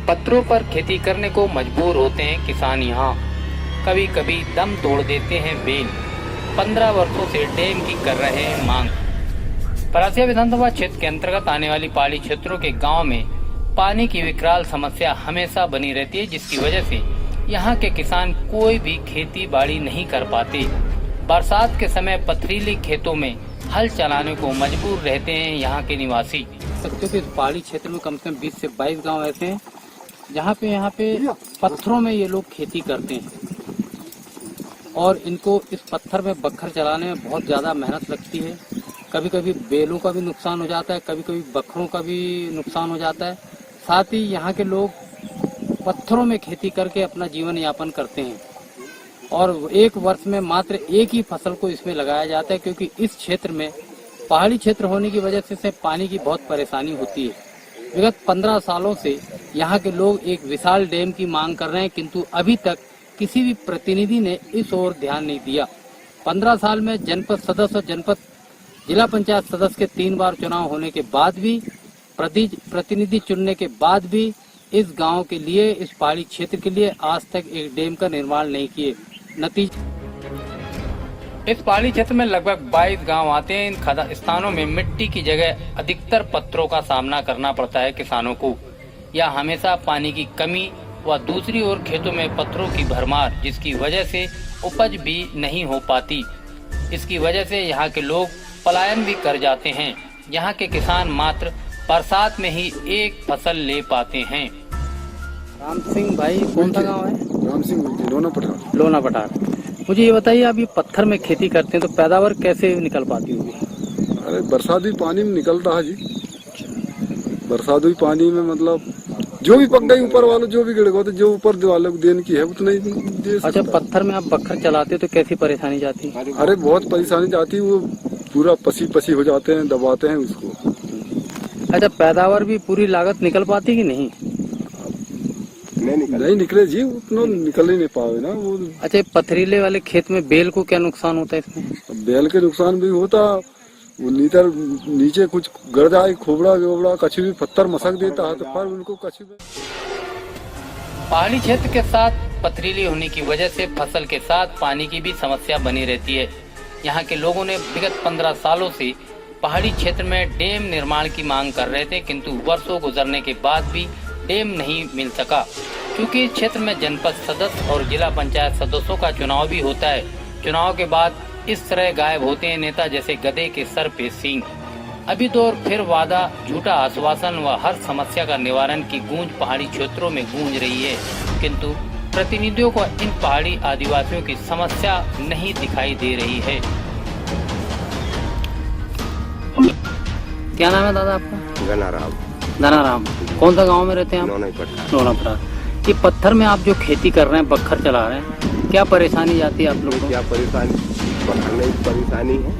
पत्थरों पर खेती करने को मजबूर होते हैं किसान यहाँ। कभी कभी दम तोड़ देते हैं बेल। 15 वर्षों से डैम की कर रहे हैं मांग। परासिया विधानसभा क्षेत्र के अंतर्गत आने वाली पहाड़ी क्षेत्रों के गांव में पानी की विकराल समस्या हमेशा बनी रहती है, जिसकी वजह से यहाँ के किसान कोई भी खेती बाड़ी नहीं कर पाते। बरसात के समय पथरीली खेतों में हल चलाने को मजबूर रहते हैं यहाँ के निवासी। सकते हो कि इस पहाड़ी क्षेत्र में कम से कम 20 से 22 गांव ऐसे हैं जहाँ पे पत्थरों में ये लोग खेती करते हैं और इनको इस पत्थर में बखर चलाने में बहुत ज्यादा मेहनत लगती है। कभी कभी बेलों का भी नुकसान हो जाता है, कभी कभी बखरों का भी नुकसान हो जाता है। साथ ही यहाँ के लोग पत्थरों में खेती करके अपना जीवन यापन करते हैं और एक वर्ष में मात्र एक ही फसल को इसमें लगाया जाता है, क्योंकि इस क्षेत्र में पहाड़ी क्षेत्र होने की वजह से पानी की बहुत परेशानी होती है। विगत 15 सालों से यहाँ के लोग एक विशाल डैम की मांग कर रहे हैं, किंतु अभी तक किसी भी प्रतिनिधि ने इस ओर ध्यान नहीं दिया। 15 साल में जनपद सदस्य और जनपद जिला पंचायत सदस्य के 3 बार चुनाव होने के बाद भी, प्रतिनिधि चुनने के बाद भी इस गांव के लिए, इस पहाड़ी क्षेत्र के लिए आज तक एक डैम का निर्माण नहीं किए। नतीजा इस पहाड़ी क्षेत्र में लगभग 22 गांव आते हैं। इन स्थानों में मिट्टी की जगह अधिकतर पत्थरों का सामना करना पड़ता है किसानों को। या हमेशा पानी की कमी व दूसरी ओर खेतों में पत्थरों की भरमार, जिसकी वजह से उपज भी नहीं हो पाती। इसकी वजह से यहाँ के लोग पलायन भी कर जाते हैं। यहाँ के किसान मात्र बरसात में ही एक फसल ले पाते हैं। राम सिंह भाई, कौन सा गाँव है? राम सिंह, लोना पठार। मुझे ये बताइए, आप ये पत्थर में खेती करते हैं तो पैदावार कैसे निकल पाती होगी? अरे बरसात हुई पानी में निकलता है जी। बरसात हुई पानी में मतलब जो भी पक गई ऊपर वालों, जो भी गिर गया तो जो ऊपर वालों को देने की है उतना ही दे सकता। अच्छा, पत्थर में आप बखर चलाते तो कैसी परेशानी जाती है? अरे बहुत परेशानी जाती है, वो पूरा पसी हो जाते हैं, दबाते हैं उसको। अच्छा, पैदावार भी पूरी लागत निकल पाती कि नहीं? नहीं निकले जी, उतना निकल ही नहीं पावे ना वो। अच्छा, पथरीले वाले खेत में बेल को क्या नुकसान होता है इसमें? बेल के नुकसान भी होता, वो नीचे कुछ गड़ जाए, खोबड़ा कछु भी पत्थर मसक देता है तो फिर उनको कछु। पहाड़ी क्षेत्र के साथ पथरीली होने की वजह से फसल के साथ पानी की भी समस्या बनी रहती है। यहाँ के लोगों ने विगत 15 सालों से पहाड़ी क्षेत्र में डैम निर्माण की मांग कर रहे थे, किंतु वर्षों गुजरने के बाद भी डैम नहीं मिल सका। क्योंकि इस क्षेत्र में जनपद सदस्य और जिला पंचायत सदस्यों का चुनाव भी होता है। चुनाव के बाद इस तरह गायब होते हैं नेता जैसे गधे के सर पे सींग। अभी तो और फिर वादा, झूठा आश्वासन व हर समस्या का निवारण की गूंज पहाड़ी क्षेत्रों में गूंज रही है, किंतु प्रतिनिधियों को इन पहाड़ी आदिवासियों की समस्या नहीं दिखाई दे रही है। क्या नाम है दादा आपका? धनाराम। कौन सा गांव में रहते हैं आप? लोना पठार। ये पत्थर में आप जो खेती कर रहे हैं, बखर चला रहे हैं, क्या परेशानी जाती है आप लोगों को? क्या परेशानी है?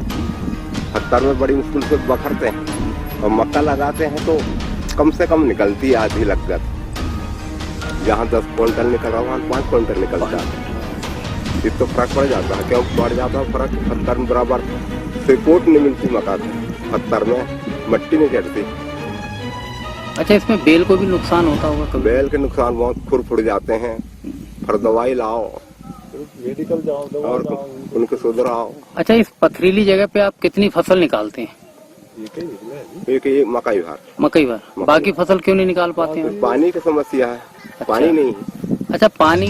पत्थर में बड़ी मुश्किल से बखरते हैं और मक्का लगाते हैं तो कम से कम निकलती है आधी लगत। जहाँ 10 क्विंटल निकल रहा वहाँ 5 क्विंटल निकल जाता है। इस तो फर्क पड़ जाता है, क्यों बढ़ जाता है फर्क? पत्थर में बराबर सपोर्ट नहीं मिलती मक्का को, पत्थर में मट्टी नहीं चढ़ती। अच्छा, इसमें बेल को भी नुकसान होता होगा कभी? बेल के नुकसान बहुत फुड़ जाते हैं। फिर दवाई लाओ, मेडिकल जाओ और उनको सुधराओ। अच्छा, इस पथरीली जगह पे आप कितनी फसल निकालते हैं? एक मकई भर। बाकी फसल क्यों नहीं निकाल पाते हैं? पानी की समस्या है। अच्छा। पानी नहीं। अच्छा, पानी